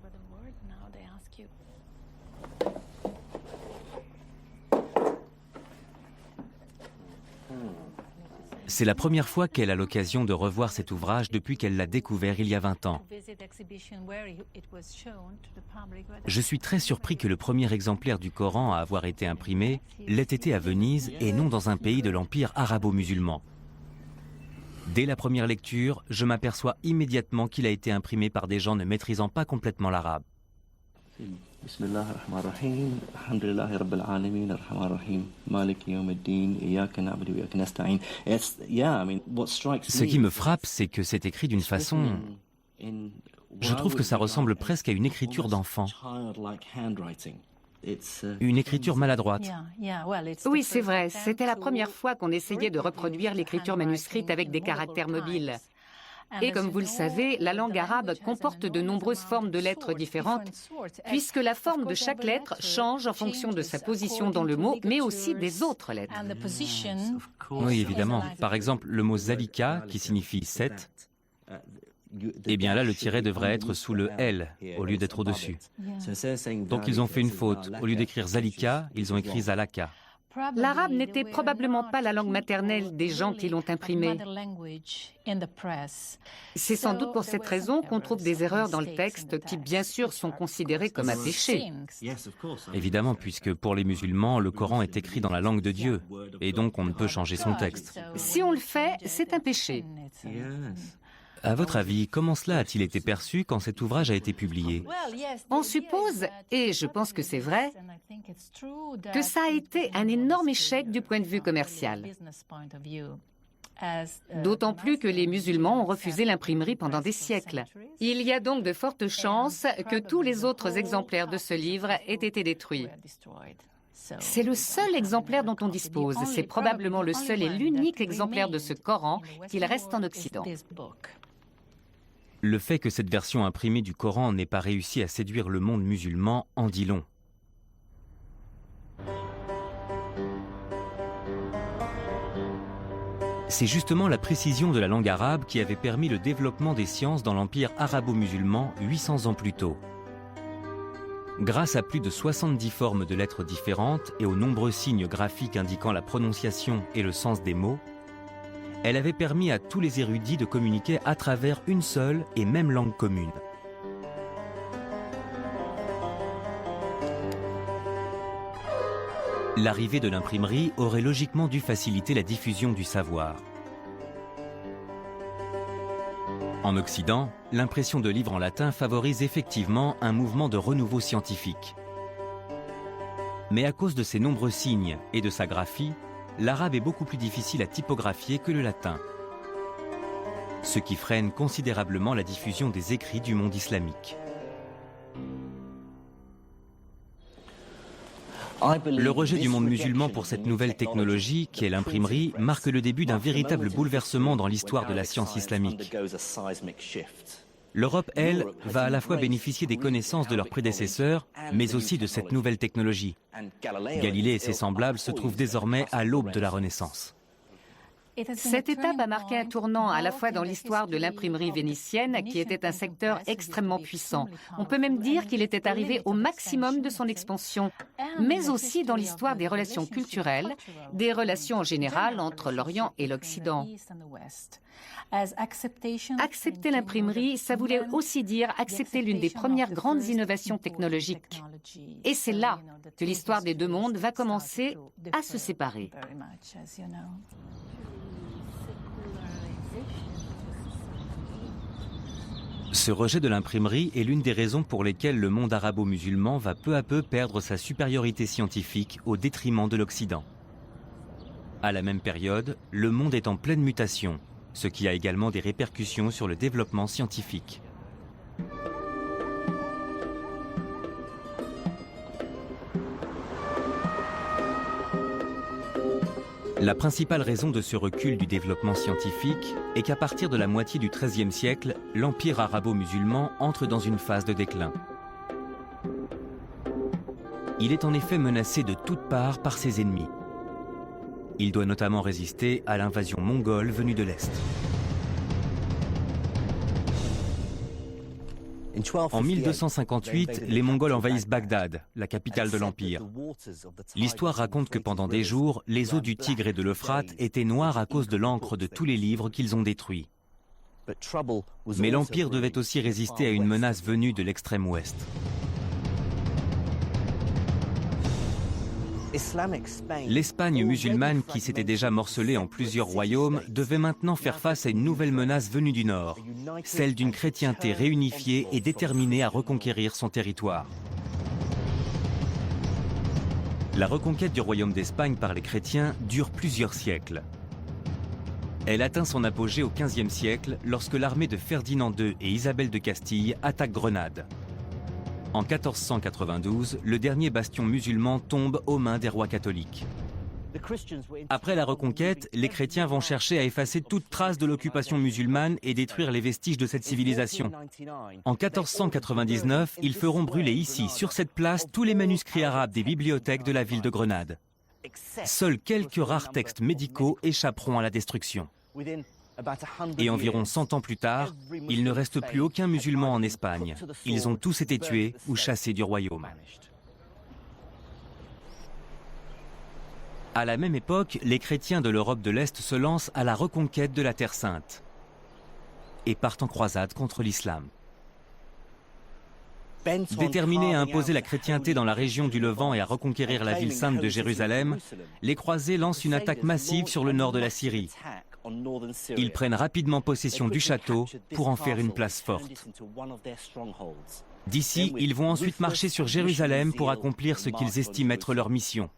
C'est la première fois qu'elle a l'occasion de revoir cet ouvrage depuis qu'elle l'a découvert il y a 20 ans. Je suis très surpris que le premier exemplaire du Coran à avoir été imprimé l'ait été à Venise et non dans un pays de l'empire arabo-musulman. Dès la première lecture, je m'aperçois immédiatement qu'il a été imprimé par des gens ne maîtrisant pas complètement l'arabe. Ce qui me frappe, c'est que c'est écrit d'une façon... Je trouve que ça ressemble presque à une écriture d'enfant. Une écriture maladroite. Oui, c'est vrai. C'était la première fois qu'on essayait de reproduire l'écriture manuscrite avec des caractères mobiles. Et comme vous le savez, la langue arabe comporte de nombreuses formes de lettres différentes, puisque la forme de chaque lettre change en fonction de sa position dans le mot, mais aussi des autres lettres. Oui, évidemment. Par exemple, le mot zalika, qui signifie 7, eh bien là, le tiret devrait être sous le L, au lieu d'être au-dessus. Donc ils ont fait une faute. Au lieu d'écrire zalika, ils ont écrit zalaka. L'arabe n'était probablement pas la langue maternelle des gens qui l'ont imprimé. C'est sans doute pour cette raison qu'on trouve des erreurs dans le texte qui, bien sûr, sont considérées comme un péché. Évidemment, puisque pour les musulmans, le Coran est écrit dans la langue de Dieu, et donc on ne peut changer son texte. Si on le fait, c'est un péché. À votre avis, comment cela a-t-il été perçu quand cet ouvrage a été publié? On suppose, et je pense que c'est vrai, que ça a été un énorme échec du point de vue commercial. D'autant plus que les musulmans ont refusé l'imprimerie pendant des siècles. Il y a donc de fortes chances que tous les autres exemplaires de ce livre aient été détruits. C'est le seul exemplaire dont on dispose. C'est probablement le seul et l'unique exemplaire de ce Coran qu'il reste en Occident. Le fait que cette version imprimée du Coran n'ait pas réussi à séduire le monde musulman en dit long. C'est justement la précision de la langue arabe qui avait permis le développement des sciences dans l'empire arabo-musulman 800 ans plus tôt. Grâce à plus de 70 formes de lettres différentes et aux nombreux signes graphiques indiquant la prononciation et le sens des mots, elle avait permis à tous les érudits de communiquer à travers une seule et même langue commune. L'arrivée de l'imprimerie aurait logiquement dû faciliter la diffusion du savoir. En Occident, l'impression de livres en latin favorise effectivement un mouvement de renouveau scientifique. Mais à cause de ses nombreux signes et de sa graphie, l'arabe est beaucoup plus difficile à typographier que le latin, ce qui freine considérablement la diffusion des écrits du monde islamique. Le rejet du monde musulman pour cette nouvelle technologie, qui est l'imprimerie, marque le début d'un véritable bouleversement dans l'histoire de la science islamique. L'Europe, elle, va à la fois bénéficier des connaissances de leurs prédécesseurs, mais aussi de cette nouvelle technologie. Galilée et ses semblables se trouvent désormais à l'aube de la Renaissance. Cette étape a marqué un tournant à la fois dans l'histoire de l'imprimerie vénitienne, qui était un secteur extrêmement puissant. On peut même dire qu'il était arrivé au maximum de son expansion, mais aussi dans l'histoire des relations culturelles, des relations en général entre l'Orient et l'Occident. Accepter l'imprimerie, ça voulait aussi dire accepter l'une des premières grandes innovations technologiques. Et c'est là que l'histoire des deux mondes va commencer à se séparer. Ce rejet de l'imprimerie est l'une des raisons pour lesquelles le monde arabo-musulman va peu à peu perdre sa supériorité scientifique au détriment de l'Occident. À la même période, le monde est en pleine mutation, ce qui a également des répercussions sur le développement scientifique. La principale raison de ce recul du développement scientifique est qu'à partir de la moitié du XIIIe siècle, l'empire arabo-musulman entre dans une phase de déclin. Il est en effet menacé de toutes parts par ses ennemis. Il doit notamment résister à l'invasion mongole venue de l'Est. En 1258, les Mongols envahissent Bagdad, la capitale de l'Empire. L'histoire raconte que pendant des jours, les eaux du Tigre et de l'Euphrate étaient noires à cause de l'encre de tous les livres qu'ils ont détruits. Mais l'Empire devait aussi résister à une menace venue de l'extrême ouest. L'Espagne musulmane, qui s'était déjà morcelée en plusieurs royaumes, devait maintenant faire face à une nouvelle menace venue du nord, celle d'une chrétienté réunifiée et déterminée à reconquérir son territoire. La reconquête du royaume d'Espagne par les chrétiens dure plusieurs siècles. Elle atteint son apogée au XVe siècle lorsque l'armée de Ferdinand II et Isabelle de Castille attaque Grenade. En 1492, le dernier bastion musulman tombe aux mains des rois catholiques. Après la reconquête, les chrétiens vont chercher à effacer toute trace de l'occupation musulmane et détruire les vestiges de cette civilisation. En 1499, ils feront brûler ici, sur cette place, tous les manuscrits arabes des bibliothèques de la ville de Grenade. Seuls quelques rares textes médicaux échapperont à la destruction. Et environ 100 ans plus tard, il ne reste plus aucun musulman en Espagne. Ils ont tous été tués ou chassés du royaume. À la même époque, les chrétiens de l'Europe de l'Est se lancent à la reconquête de la Terre Sainte et partent en croisade contre l'islam. Déterminés à imposer la chrétienté dans la région du Levant et à reconquérir la ville sainte de Jérusalem, les croisés lancent une attaque massive sur le nord de la Syrie. Ils prennent rapidement possession du château pour en faire une place forte. D'ici, ils vont ensuite marcher sur Jérusalem pour accomplir ce qu'ils estiment être leur mission.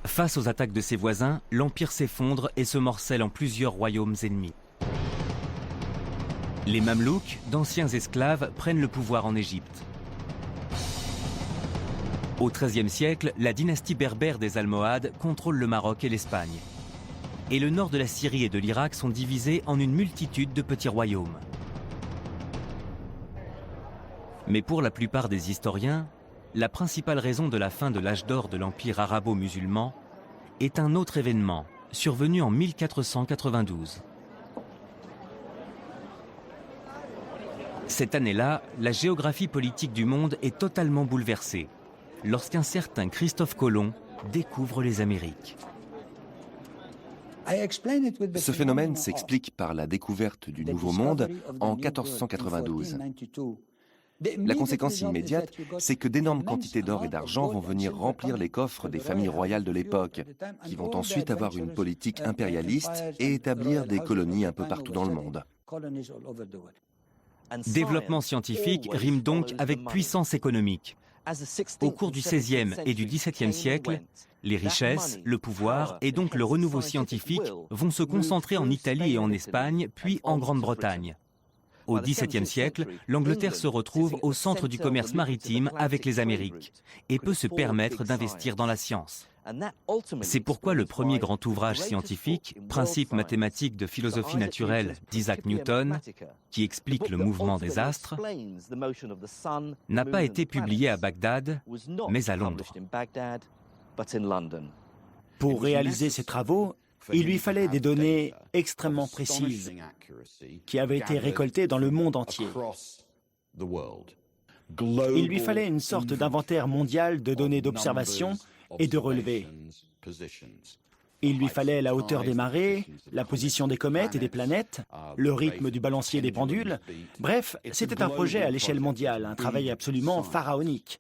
Face aux attaques de ses voisins, l'Empire s'effondre et se morcelle en plusieurs royaumes ennemis. Les Mamelouks, d'anciens esclaves, prennent le pouvoir en Égypte. Au XIIIe siècle, la dynastie berbère des Almohades contrôle le Maroc et l'Espagne. Et le nord de la Syrie et de l'Irak sont divisés en une multitude de petits royaumes. Mais pour la plupart des historiens, la principale raison de la fin de l'âge d'or de l'Empire arabo-musulman est un autre événement, survenu en 1492. Cette année-là, la géographie politique du monde est totalement bouleversée, lorsqu'un certain Christophe Colomb découvre les Amériques. Ce phénomène s'explique par la découverte du Nouveau Monde en 1492. La conséquence immédiate, c'est que d'énormes quantités d'or et d'argent vont venir remplir les coffres des familles royales de l'époque, qui vont ensuite avoir une politique impérialiste et établir des colonies un peu partout dans le monde. Développement scientifique rime donc avec puissance économique. Au cours du XVIe et du XVIIe siècle, les richesses, le pouvoir et donc le renouveau scientifique vont se concentrer en Italie et en Espagne, puis en Grande-Bretagne. Au XVIIe siècle, l'Angleterre se retrouve au centre du commerce maritime avec les Amériques et peut se permettre d'investir dans la science. C'est pourquoi le premier grand ouvrage scientifique, Principes mathématiques de philosophie naturelle d'Isaac Newton, qui explique le mouvement des astres, n'a pas été publié à Bagdad, mais à Londres. Pour réaliser ces travaux, Il lui fallait des données extrêmement précises qui avaient été récoltées dans le monde entier. Il lui fallait une sorte d'inventaire mondial de données d'observation et de relevés. Il lui fallait la hauteur des marées, la position des comètes et des planètes, le rythme du balancier des pendules. Bref, c'était un projet à l'échelle mondiale, un travail absolument pharaonique.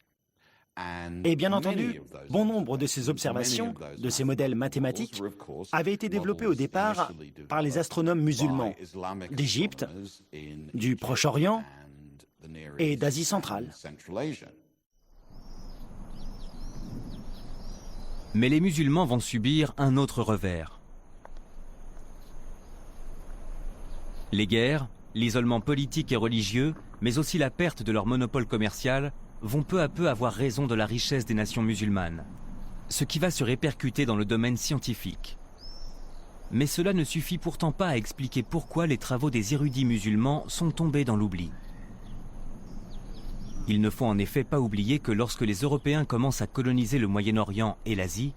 Et bien entendu, bon nombre de ces observations, de ces modèles mathématiques, avaient été développés au départ par les astronomes musulmans d'Égypte, du Proche-Orient et d'Asie centrale. Mais les musulmans vont subir un autre revers. Les guerres, l'isolement politique et religieux, mais aussi la perte de leur monopole commercial, vont peu à peu avoir raison de la richesse des nations musulmanes, ce qui va se répercuter dans le domaine scientifique. Mais cela ne suffit pourtant pas à expliquer pourquoi les travaux des érudits musulmans sont tombés dans l'oubli. Il ne faut en effet pas oublier que lorsque les Européens commencent à coloniser le Moyen-Orient et l'Asie,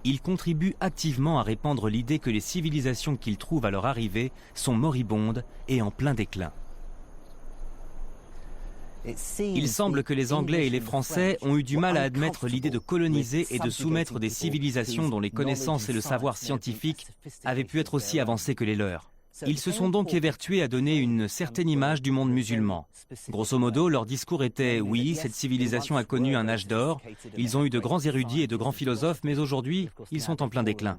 ils contribuent activement à répandre l'idée que les civilisations qu'ils trouvent à leur arrivée sont moribondes et en plein déclin. Il semble que les Anglais et les Français ont eu du mal à admettre l'idée de coloniser et de soumettre des civilisations dont les connaissances et le savoir scientifique avaient pu être aussi avancés que les leurs. Ils se sont donc évertués à donner une certaine image du monde musulman. Grosso modo, leur discours était « oui, cette civilisation a connu un âge d'or, ils ont eu de grands érudits et de grands philosophes, mais aujourd'hui, ils sont en plein déclin ».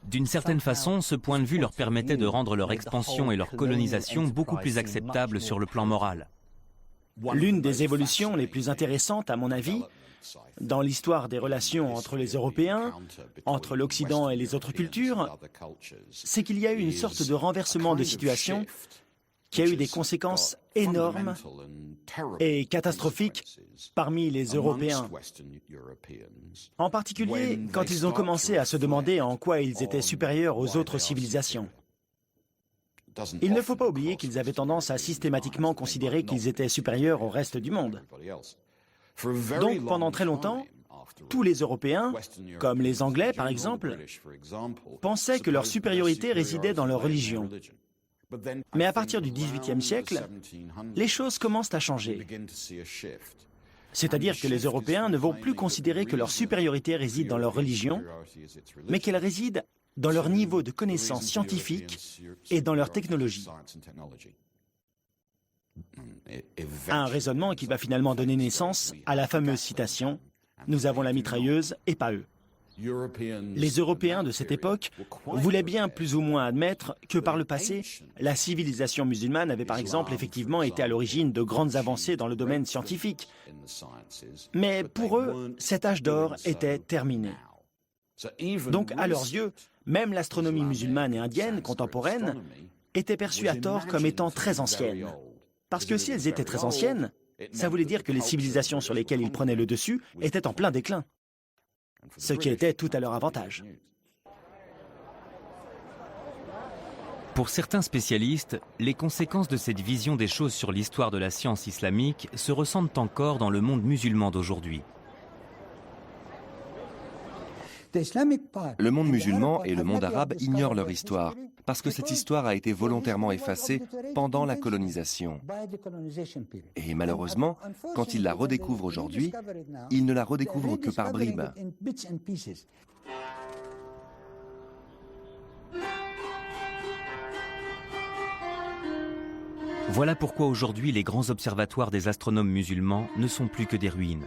D'une certaine façon, ce point de vue leur permettait de rendre leur expansion et leur colonisation beaucoup plus acceptables sur le plan moral. L'une des évolutions les plus intéressantes, à mon avis, dans l'histoire des relations entre les Européens, entre l'Occident et les autres cultures, c'est qu'il y a eu une sorte de renversement de situation qui a eu des conséquences énormes et catastrophiques parmi les Européens. En particulier, quand ils ont commencé à se demander en quoi ils étaient supérieurs aux autres civilisations. Il ne faut pas oublier qu'ils avaient tendance à systématiquement considérer qu'ils étaient supérieurs au reste du monde. Donc, pendant très longtemps, tous les Européens, comme les Anglais par exemple, pensaient que leur supériorité résidait dans leur religion. Mais à partir du XVIIIe siècle, les choses commencent à changer. C'est-à-dire que les Européens ne vont plus considérer que leur supériorité réside dans leur religion, mais qu'elle réside dans leur niveau de connaissance scientifique et dans leur technologie. Un raisonnement qui va finalement donner naissance à la fameuse citation « Nous avons la mitrailleuse et pas eux ». Les Européens de cette époque voulaient bien plus ou moins admettre que par le passé, la civilisation musulmane avait par exemple effectivement été à l'origine de grandes avancées dans le domaine scientifique. Mais pour eux, cet âge d'or était terminé. Donc à leurs yeux, même l'astronomie musulmane et indienne contemporaine était perçue à tort comme étant très ancienne. Parce que si elles étaient très anciennes, ça voulait dire que les civilisations sur lesquelles ils prenaient le dessus étaient en plein déclin. Ce qui était tout à leur avantage. Pour certains spécialistes, les conséquences de cette vision des choses sur l'histoire de la science islamique se ressentent encore dans le monde musulman d'aujourd'hui. Le monde musulman et le monde arabe ignorent leur histoire, parce que cette histoire a été volontairement effacée pendant la colonisation. Et malheureusement, quand ils la redécouvrent aujourd'hui, ils ne la redécouvrent que par bribes. Voilà pourquoi aujourd'hui les grands observatoires des astronomes musulmans ne sont plus que des ruines.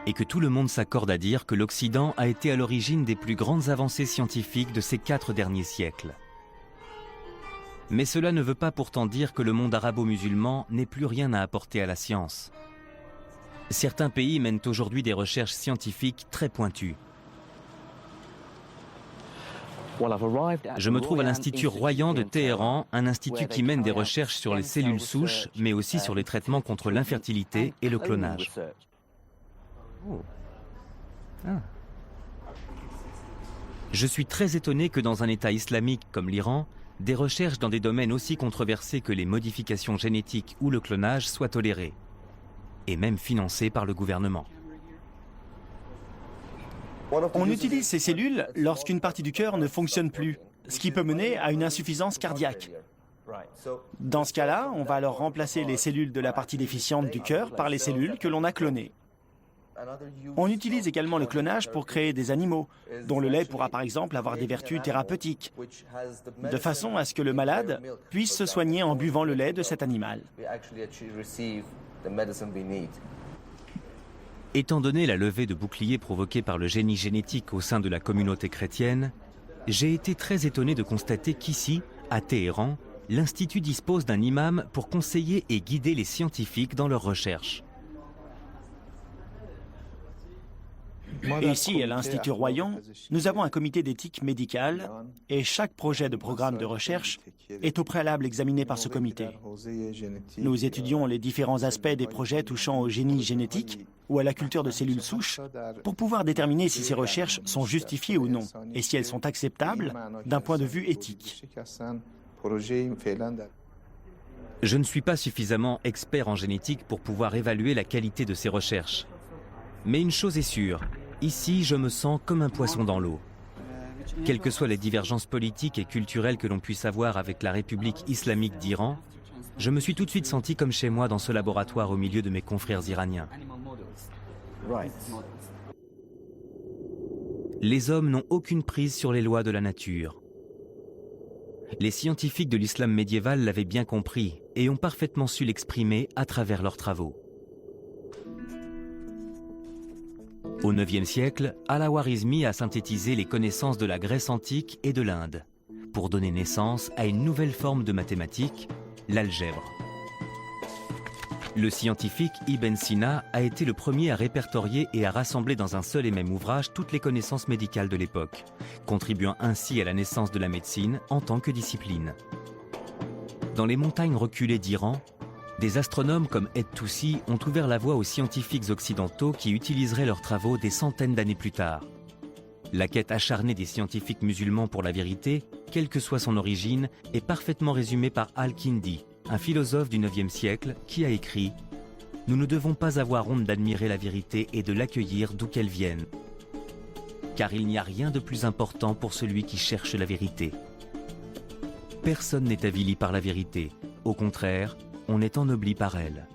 Et que tout le monde s'accorde à dire que l'Occident a été à l'origine des plus grandes avancées scientifiques de ces 4 derniers siècles. Mais cela ne veut pas pourtant dire que le monde arabo-musulman n'ait plus rien à apporter à la science. Certains pays mènent aujourd'hui des recherches scientifiques très pointues. Je me trouve à l'Institut Royan de Téhéran, un institut qui mène des recherches sur les cellules souches, mais aussi sur les traitements contre l'infertilité et le clonage. Je suis très étonné que dans un État islamique comme l'Iran, des recherches dans des domaines aussi controversés que les modifications génétiques ou le clonage soient tolérées, et même financées par le gouvernement. On utilise ces cellules lorsqu'une partie du cœur ne fonctionne plus, ce qui peut mener à une insuffisance cardiaque. Dans ce cas-là, on va alors remplacer les cellules de la partie déficiente du cœur par les cellules que l'on a clonées. On utilise également le clonage pour créer des animaux, dont le lait pourra par exemple avoir des vertus thérapeutiques, de façon à ce que le malade puisse se soigner en buvant le lait de cet animal. Étant donné la levée de boucliers provoquée par le génie génétique au sein de la communauté chrétienne, j'ai été très étonné de constater qu'ici, à Téhéran, l'Institut dispose d'un imam pour conseiller et guider les scientifiques dans leurs recherches. Et ici, à l'Institut Royan, nous avons un comité d'éthique médicale et chaque projet de programme de recherche est au préalable examiné par ce comité. Nous étudions les différents aspects des projets touchant au génie génétique ou à la culture de cellules souches pour pouvoir déterminer si ces recherches sont justifiées ou non et si elles sont acceptables d'un point de vue éthique. Je ne suis pas suffisamment expert en génétique pour pouvoir évaluer la qualité de ces recherches. Mais une chose est sûre, ici je me sens comme un poisson dans l'eau. Quelles que soient les divergences politiques et culturelles que l'on puisse avoir avec la République islamique d'Iran, je me suis tout de suite senti comme chez moi dans ce laboratoire au milieu de mes confrères iraniens. Les hommes n'ont aucune prise sur les lois de la nature. Les scientifiques de l'islam médiéval l'avaient bien compris et ont parfaitement su l'exprimer à travers leurs travaux. Au IXe siècle, Al-Khwarizmi a synthétisé les connaissances de la Grèce antique et de l'Inde pour donner naissance à une nouvelle forme de mathématiques, l'algèbre. Le scientifique Ibn Sina a été le premier à répertorier et à rassembler dans un seul et même ouvrage toutes les connaissances médicales de l'époque, contribuant ainsi à la naissance de la médecine en tant que discipline. Dans les montagnes reculées d'Iran, des astronomes comme Et-Toussi ont ouvert la voie aux scientifiques occidentaux qui utiliseraient leurs travaux des centaines d'années plus tard. La quête acharnée des scientifiques musulmans pour la vérité, quelle que soit son origine, est parfaitement résumée par Al-Kindi, un philosophe du IXe siècle qui a écrit « Nous ne devons pas avoir honte d'admirer la vérité et de l'accueillir d'où qu'elle vienne, car il n'y a rien de plus important pour celui qui cherche la vérité. Personne n'est avili par la vérité, au contraire, on est ennobli par elle. »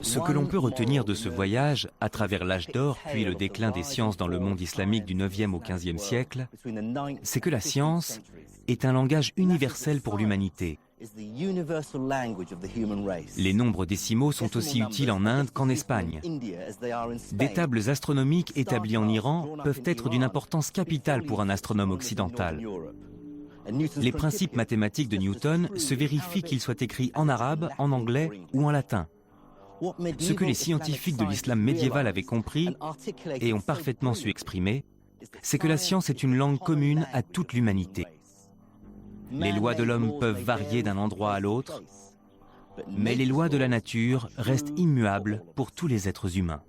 Ce que l'on peut retenir de ce voyage, à travers l'âge d'or puis le déclin des sciences dans le monde islamique du 9e au 15e siècle, c'est que la science est un langage universel pour l'humanité. Les nombres décimaux sont aussi utiles en Inde qu'en Espagne. Des tables astronomiques établies en Iran peuvent être d'une importance capitale pour un astronome occidental. Les principes mathématiques de Newton se vérifient qu'ils soient écrits en arabe, en anglais ou en latin. Ce que les scientifiques de l'islam médiéval avaient compris et ont parfaitement su exprimer, c'est que la science est une langue commune à toute l'humanité. Les lois de l'homme peuvent varier d'un endroit à l'autre, mais les lois de la nature restent immuables pour tous les êtres humains.